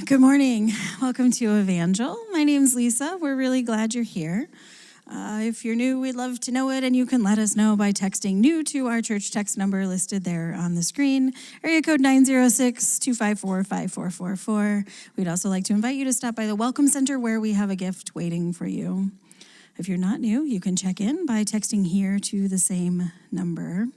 Good morning. Welcome to Evangel. My name's Lisa. We're really glad you're here. If you're new, we'd love to know it, and you can let us know by texting new to our church text number listed there on the screen, area code 906-254-5444. We'd also like to invite you to stop by the Welcome Center where we have a gift waiting for you. If you're not new, you can check in by texting here to the same number.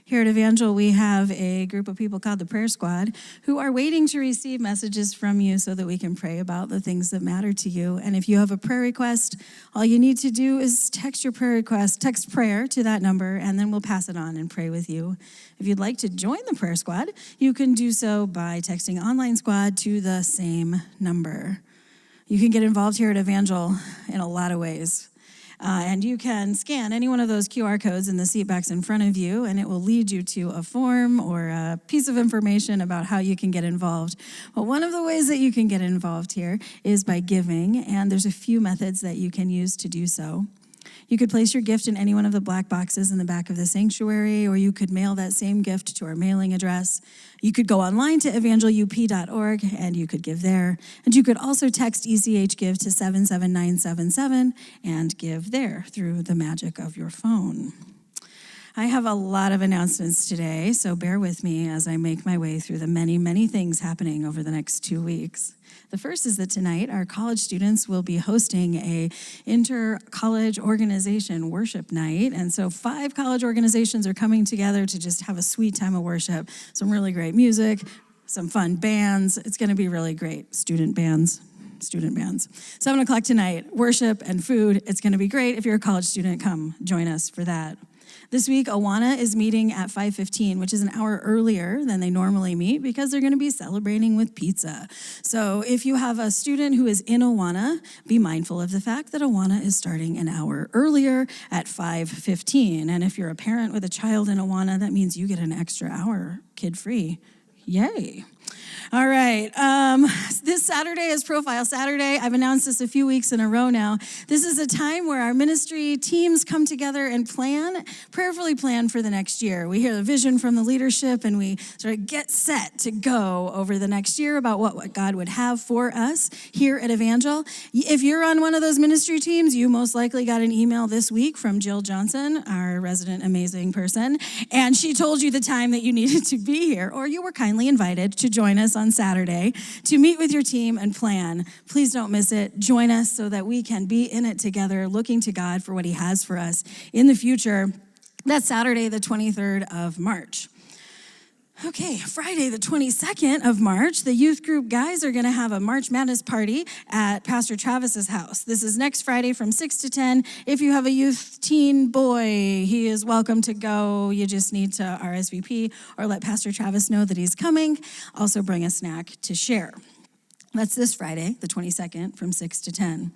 Here at Evangel, we have a group of people called the Prayer Squad who are waiting to receive messages from you so that we can pray about the things that matter to you. And if you have a prayer request, all you need to do is text your prayer request, text prayer to that number, and then we'll pass it on and pray with you. If you'd like to join the Prayer Squad, you can do so by texting Online Squad to the same number. You can get involved here at Evangel in a lot of ways. And you can scan any one of those QR codes in the seat backs in front of you, and it will lead you to a form or a piece of information about how you can get involved. But one of the ways that you can get involved here is by giving, and there's a few methods that you can use to do so. You could place your gift in any one of the black boxes in the back of the sanctuary, or you could mail that same gift to our mailing address. You could go online to evangelup.org, and you could give there. And you could also text ECH Give to 77977 and give there through the magic of your phone. I have a lot of announcements today, so bear with me as I make my way through the many, many things happening over the next 2 weeks. The first is that tonight our college students will be hosting a inter-college organization worship night. And so 5 college organizations are coming together to just have a sweet time of worship. Some really great music, some fun bands. It's going to be really great. Student bands. 7 o'clock tonight, worship and food. It's going to be great. If you're a college student, come join us for that. This week, Awana is meeting at 5:15, which is an hour earlier than they normally meet because they're going to be celebrating with pizza. So if you have a student who is in Awana, be mindful of the fact that Awana is starting an hour earlier at 5:15. And if you're a parent with a child in Awana, that means you get an extra hour kid-free. Yay. All right, this Saturday is Profile Saturday. I've announced this a few weeks in a row now. This is a time where our ministry teams come together and prayerfully plan for the next year. We hear the vision from the leadership and we sort of get set to go over the next year about what God would have for us here at Evangel. If you're on one of those ministry teams, you most likely got an email this week from Jill Johnson, our resident amazing person, and she told you the time that you needed to be here, or you were kindly invited to join us on Saturday to meet with your team and plan. Please don't miss it. Join us so that we can be in it together, looking to God for what he has for us in the future. That's Saturday, the 23rd of March. Okay, Friday, the 22nd of March, the youth group guys are going to have a March Madness party at Pastor Travis's house. This is next Friday from 6 to 10. If you have a youth teen boy, he is welcome to go. You just need to RSVP or let Pastor Travis know that he's coming. Also bring a snack to share. That's this Friday, the 22nd, from 6 to 10.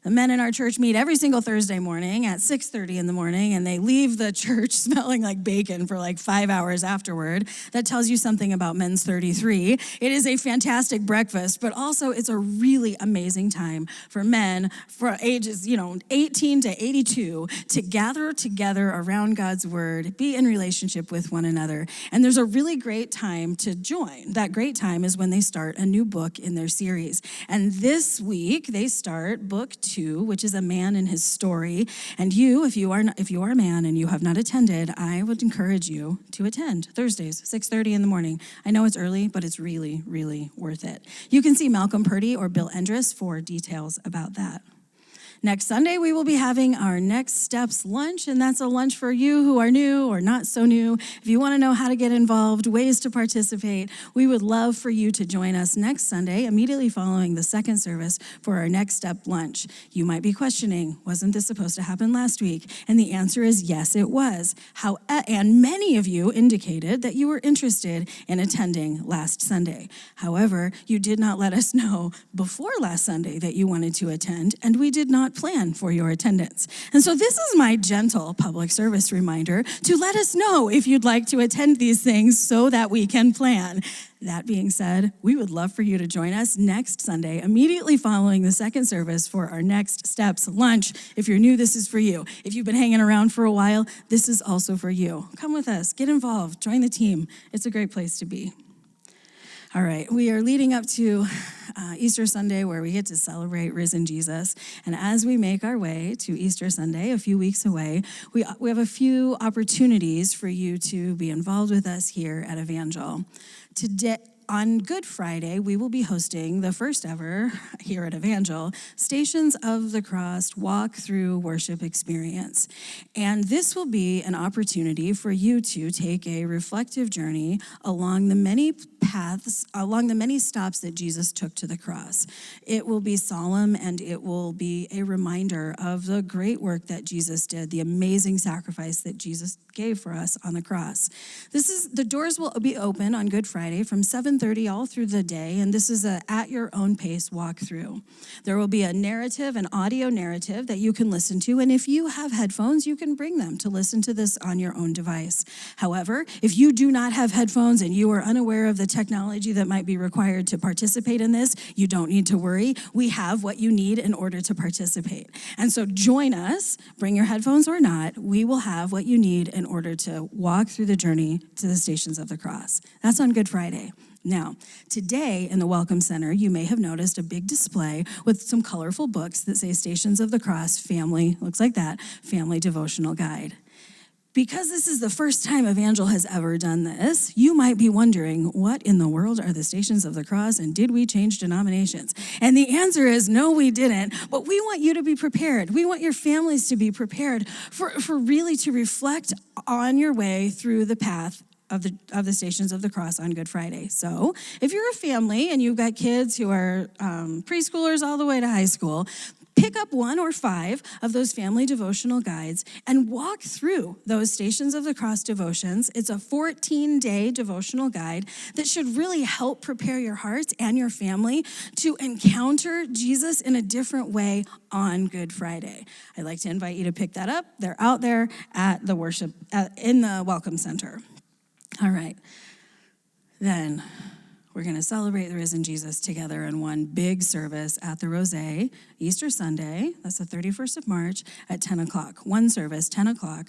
The men in our church meet every single Thursday morning at 6:30 in the morning, and they leave the church smelling like bacon for like 5 hours afterward. That tells you something about Men's 33. It is a fantastic breakfast, but also it's a really amazing time for men for ages, 18 to 82 to gather together around God's word, be in relationship with one another. And there's a really great time to join. That great time is when they start a new book in their series. And this week they start book 2, which is a man and his story. And if you are a man and you have not attended, I would encourage you to attend Thursdays, 6:30 in the morning. I know it's early, but it's really, really worth it. You can see Malcolm Purdy or Bill Endress for details about that. Next Sunday, we will be having our Next Steps lunch, and that's a lunch for you who are new or not so new. If you want to know how to get involved, ways to participate, we would love for you to join us next Sunday, immediately following the second service for our Next Step lunch. You might be questioning, wasn't this supposed to happen last week? And the answer is yes, it was. And many of you indicated that you were interested in attending last Sunday. However, you did not let us know before last Sunday that you wanted to attend, and we did not plan for your attendance. And so this is my gentle public service reminder to let us know if you'd like to attend these things so that we can plan. That being said, we would love for you to join us next Sunday, immediately following the second service for our Next Steps lunch. If you're new, this is for you. If you've been hanging around for a while, this is also for you. Come with us, get involved, join the team. It's a great place to be. All right, we are leading up to Easter Sunday, where we get to celebrate risen Jesus. And as we make our way to Easter Sunday, a few weeks away, we have a few opportunities for you to be involved with us here at Evangel. Today, on Good Friday, we will be hosting the first ever, here at Evangel, Stations of the Cross Walk Through Worship Experience. And this will be an opportunity for you to take a reflective journey along the many paths, along the many stops that Jesus took to the cross. It will be solemn, and it will be a reminder of the great work that Jesus did, the amazing sacrifice that Jesus gave for us on the cross. The doors will be open on Good Friday from 7:30 all through the day, and this is a at your own pace walk through. There will be a narrative, an audio narrative that you can listen to, and if you have headphones, you can bring them to listen to this on your own device. However, if you do not have headphones and you are unaware of the technology that might be required to participate in this, you don't need to worry. We have what you need in order to participate. And so join us, bring your headphones or not, we will have what you need in order to walk through the journey to the Stations of the Cross. That's on Good Friday. Now, today in the Welcome Center, you may have noticed a big display with some colorful books that say Stations of the Cross Family, looks like that, Family Devotional Guide. Because this is the first time Evangel has ever done this, you might be wondering, what in the world are the Stations of the Cross, and did we change denominations? And the answer is no, we didn't, but we want you to be prepared. We want your families to be prepared for really to reflect on your way through the path of the Stations of the Cross on Good Friday. So if you're a family and you've got kids who are preschoolers all the way to high school, pick up 1 or 5 of those family devotional guides and walk through those Stations of the Cross devotions. It's a 14-day devotional guide that should really help prepare your hearts and your family to encounter Jesus in a different way on Good Friday. I'd like to invite you to pick that up. They're out there at the worship, in the Welcome Center. All right, then we're going to celebrate the risen Jesus together in one big service at the Rosza, Easter Sunday. That's the 31st of March at 10 o'clock. One service, 10 o'clock,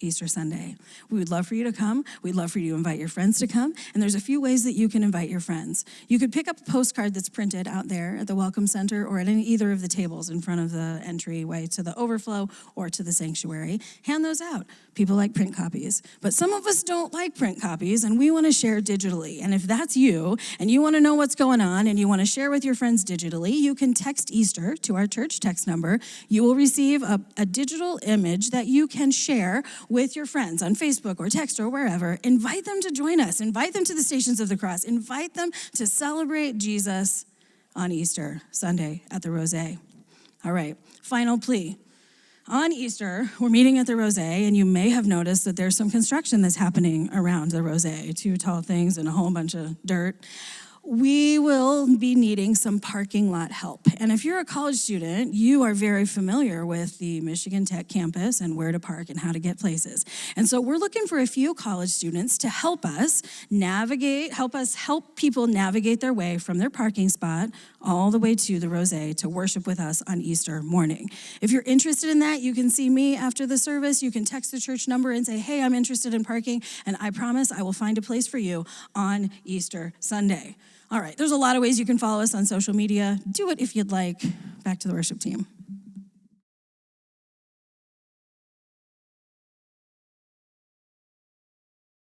Easter Sunday. We would love for you to come. We'd love for you to invite your friends to come. And there's a few ways that you can invite your friends. You could pick up a postcard that's printed out there at the Welcome Center or at either of the tables in front of the entryway to the overflow or to the sanctuary. Hand those out. People like print copies. But some of us don't like print copies, and we want to share digitally. And if that's you, and you want to know what's going on, and you want to share with your friends digitally, you can text Easter to our church text number. You will receive a digital image that you can share with your friends on Facebook or text or wherever. Invite them to join us. Invite them to the Stations of the Cross. Invite them to celebrate Jesus on Easter Sunday at the Rosza. All right, final plea. On Easter, we're meeting at the Rosza, and you may have noticed that there's some construction that's happening around the Rosza. 2 tall things and a whole bunch of dirt. We will be needing some parking lot help. And if you're a college student, you are very familiar with the Michigan Tech campus and where to park and how to get places. And so we're looking for a few college students to help us help people navigate their way from their parking spot all the way to the Rosza to worship with us on Easter morning. If you're interested in that, you can see me after the service. You can text the church number and say, hey, I'm interested in parking, and I promise I will find a place for you on Easter Sunday. All right, there's a lot of ways you can follow us on social media. Do it if you'd like. Back to the worship team.